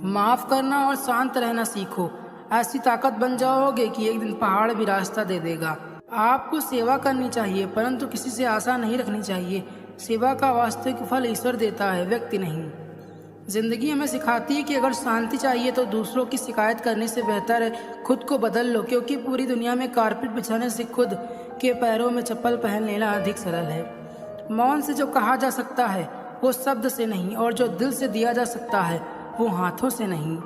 माफ करना और शांत रहना सीखो। ऐसी ताकत बन जाओगे कि एक दिन पहाड़ भी रास्ता दे देगा। आपको सेवा करनी चाहिए, परंतु किसी से आशा नहीं रखनी चाहिए। सेवा का वास्तविक फल ईश्वर देता है, व्यक्ति नहीं। जिंदगी हमें सिखाती है कि अगर शांति चाहिए तो दूसरों की शिकायत करने से बेहतर है खुद को बदल लो, क्योंकि पूरी दुनिया में कारपेट बिछाने से खुद के पैरों में चप्पल पहन लेना अधिक सरल है। मौन से जो कहा जा सकता है वो शब्द से नहीं, और जो दिल से दिया जा सकता है वो हाथों से नहीं।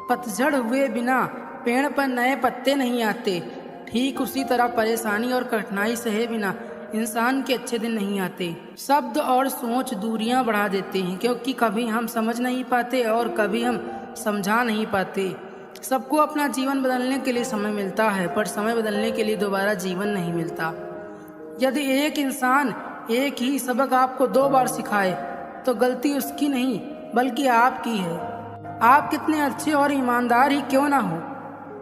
पतझड़ हुए बिना पेड़ पर नए पत्ते नहीं आते। ठीक उसी तरह परेशानी और कठिनाई सहे बिना इंसान के अच्छे दिन नहीं आते। शब्द और सोच दूरियां बढ़ा देते हैं, क्योंकि कभी हम समझ नहीं पाते और कभी हम समझा नहीं पाते। सबको अपना जीवन बदलने के लिए समय मिलता है, पर समय बदलने के लिए दोबारा जीवन नहीं मिलता। यदि एक इंसान एक ही सबक आपको 2 बार सिखाए तो गलती उसकी नहीं बल्कि आपकी है। आप कितने अच्छे और ईमानदार ही क्यों ना हो,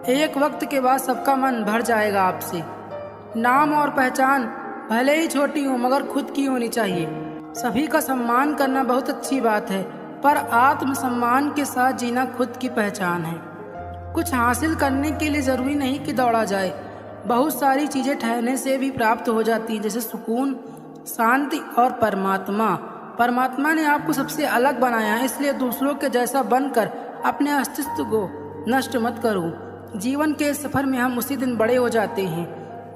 एक वक्त के बाद सबका मन भर जाएगा आपसे। नाम और पहचान भले ही छोटी हो मगर खुद की होनी चाहिए। सभी का सम्मान करना बहुत अच्छी बात है, पर आत्मसम्मान के साथ जीना खुद की पहचान है। कुछ हासिल करने के लिए जरूरी नहीं कि दौड़ा जाए। बहुत सारी चीजें ठहरने से भी प्राप्त हो जाती हैं, जैसे सुकून, शांति और परमात्मा। परमात्मा ने आपको सबसे अलग बनाया है, इसलिए दूसरों के जैसा बनकर अपने अस्तित्व को नष्ट मत करो। जीवन के सफर में हम उसी दिन बड़े हो जाते हैं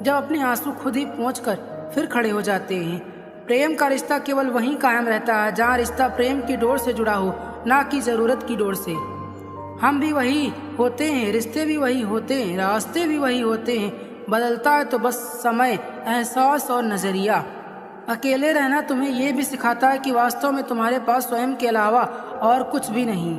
जब अपने आंसू खुद ही पहुंचकर फिर खड़े हो जाते हैं। प्रेम का रिश्ता केवल वहीं कायम रहता है जहाँ रिश्ता प्रेम की डोर से जुड़ा हो, ना कि जरूरत की डोर से। हम भी वही होते हैं, रिश्ते भी वही होते हैं, रास्ते भी वही होते हैं। बदलता है तो बस समय, एहसास और नजरिया। अकेले रहना तुम्हें ये भी सिखाता है कि वास्तव में तुम्हारे पास स्वयं के अलावा और कुछ भी नहीं।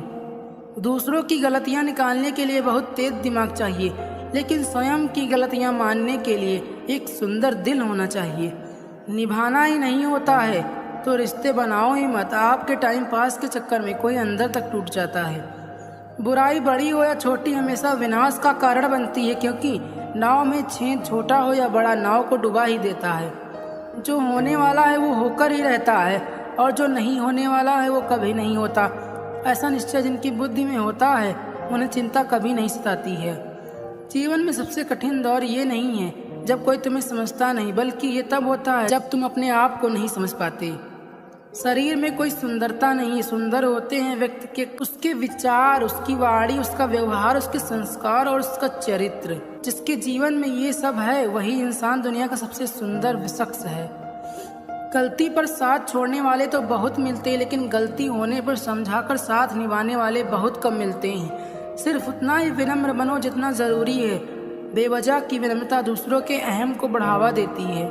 दूसरों की गलतियां निकालने के लिए बहुत तेज दिमाग चाहिए, लेकिन स्वयं की गलतियां मानने के लिए एक सुंदर दिल होना चाहिए। निभाना ही नहीं होता है तो रिश्ते बनाओ ही मत। आपके टाइम पास के चक्कर में कोई अंदर तक टूट जाता है। बुराई बड़ी हो या छोटी हमेशा विनाश का कारण बनती है, क्योंकि नाव में छेद छोटा हो या बड़ा नाव को डुबा ही देता है। जो होने वाला है वो होकर ही रहता है, और जो नहीं होने वाला है वो कभी नहीं होता। ऐसा निश्चय जिनकी बुद्धि में होता है उन्हें चिंता कभी नहीं सताती है। जीवन में सबसे कठिन दौर ये नहीं है जब कोई तुम्हें समझता नहीं, बल्कि ये तब होता है जब तुम अपने आप को नहीं समझ पाते। शरीर में कोई सुंदरता नहीं, सुंदर होते हैं व्यक्ति के उसके विचार, उसकी वाणी, उसका व्यवहार, उसके संस्कार और उसका चरित्र। जिसके जीवन में ये सब है वही इंसान दुनिया का सबसे सुंदर शख्स है। गलती पर साथ छोड़ने वाले तो बहुत मिलते हैं, लेकिन गलती होने पर समझाकर साथ निभाने वाले बहुत कम मिलते हैं। सिर्फ उतना ही विनम्र बनो जितना जरूरी है। बेवजह की विनम्रता दूसरों के अहम को बढ़ावा देती है।